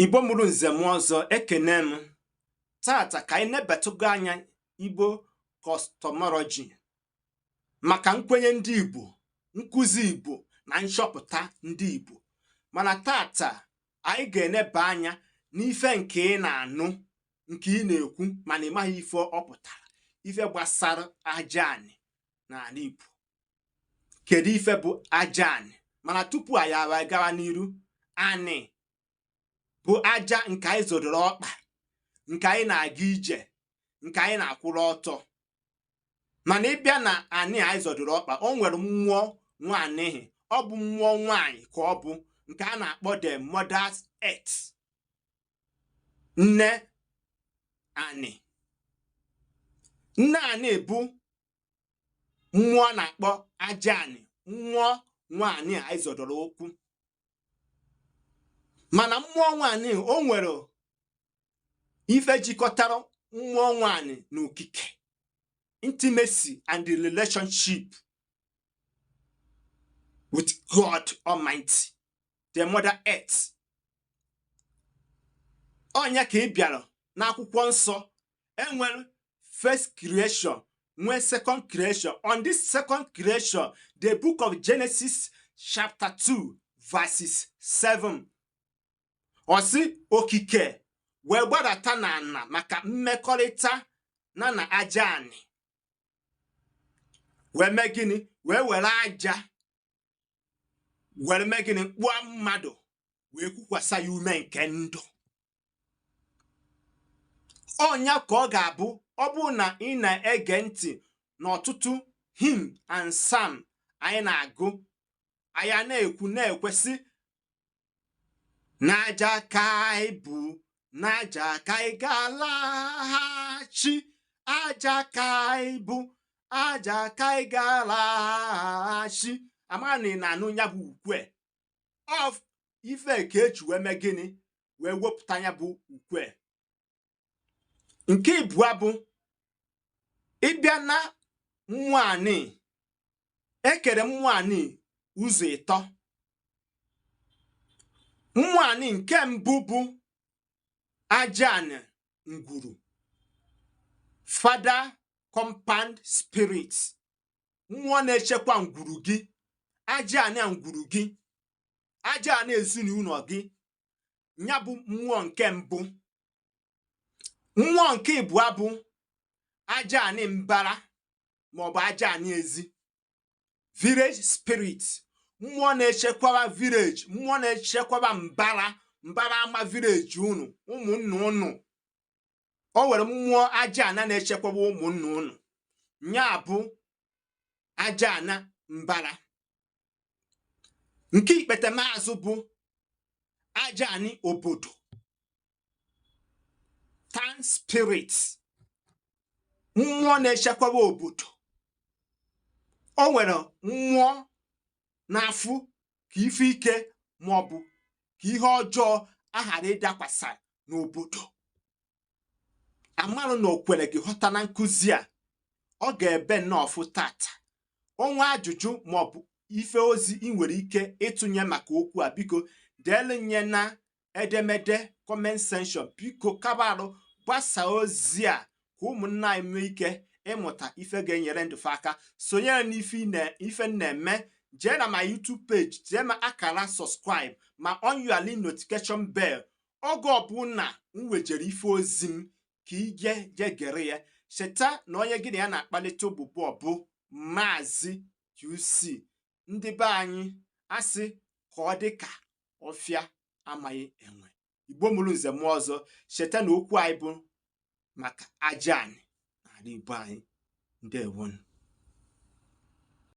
Igbo mụrụ nze m ọzọ ekene m. Tata ka anyị nebatugo anya Igbo cosmology maka nkwenye ndị Igbo, nkụzi Igbo na nchọpụta ndị Igbo. Mana tata anyị ga-eneba anya n'ife nke ị na-anụ, nke ị na-ekwu mana ị maghị ife ọ pụtara, ife gbasara aja anị n'ala Igbo. Kedu ife bụ aja anị? Mana tupu anyị gawa n'iru, anị bụ aja nke anyị zodoro ọkpa, nke anyị na-aga ije, nke anyị na-akwụrụ ọtọ. Mana ịbịa na anị anyị zodoro ọkpa, o nwere mmụọ nwaanyị, ọ bụ mmụọ nwaanyị ka ọ bụ, nke a na-akpọ the mother's earth, Nne Ani. Nne Ani bụ mmụọ na-akpọ aja anị, mmụọ nwaanyị anyị zodoro okwu. Mana mmụọ nwaanyị o nwere ife jikọtara mmụọ nwaanyị na okike, intimacy and the relationship with God Almighty, the Mother Earth. Onye ka ị bịara n'akwụkwọ nsọ, enwere first creation, nwee second creation. On this second creation, the book of Genesis chapter 2 verses 7, ọ sị okike wee gbadata na ana maka mmekọrịta na aja anị. Wee mee gịnị? Wee were aja were mee gịnị? Kpụọ mmadụ wee kwukwasa ya ume nke ndụ. Ọnya ka ọ ga-abụ ọ bụ na ị na-ege ntị n'ọtụtụ hymn and psalm anyị na-agụ, anyị na-ekwu na-ekwesị n'aja ka anyị bụ, n'aja ka anyị ga-alaghachi, aja ka anyị bụ, aja ka anyị ga-alaghachi. Ama na ị na-anụ ya bụ ukwe of ife ka eji wee mee gịnị? Wee wepụta ya bụ ukwe. Nke ịbụọ bụ ịbịa na mmụọ anị, ekere mmụọ anị ụzọ ịtọ. Mmụọ anị nke mbụ bụ aja anị ngwuru, Father compound spirit, mmụọ na-echekwa ngwuru gị, aja anị ngwuru gị, aja anị ezinụlọ gị. Ya bụ mmụọ nke mbụ. Mmụọ nke ịbụọ bụ aja anị mbara maọbụ aja anị ezi, village spirit, mmụọ na-echekwaba village, mmụọ na-echekwaba mbara ama village unu, ụmụnna unu. O nwere mmụọ aja ana na-echekwaba ụmụnna unu, ya bụ aja ana mbara. Nke ikpete maazụ bụ aja anị obodo, town spirit, mmụọ na-echekwaba obodo. O nwere mmụọ na-afụ ka ife ike maọbụ ka ihe ọjọọ aghara ịdakwasa n'obodo. Amarụ na o kwere gị ghọta na nkụzi a, ọ ga-ebe nnọọfụ tata. Onwe ajụjụ maọbụ ife ozi ị nwere ike ịtụnye maka okwu a, biko deelu nye na edemede comment section. Biko kabarụ gbasaa ozi a ka ụmụnna anyị nwee ike ịmụta ife ga-enyere ndụfe aka. Sonyere n'ife na-eme, jee na my YouTube page, jee ma akara subscribe ma on your notification bell. Oge ọbụla m wejere ife ozi m ka ije gere ya. Cheta na onye gị na ya na-akpalite ụbụbọ bụ Maazi-UC. Ndị be anyị asị ka ọ dị ka ọfịa amaghị enwe. Igbo mụrụ nze m ọzọ, cheta na okwu anyị bụ maka aja anị n'ala Igbo anyị. Ndewonu.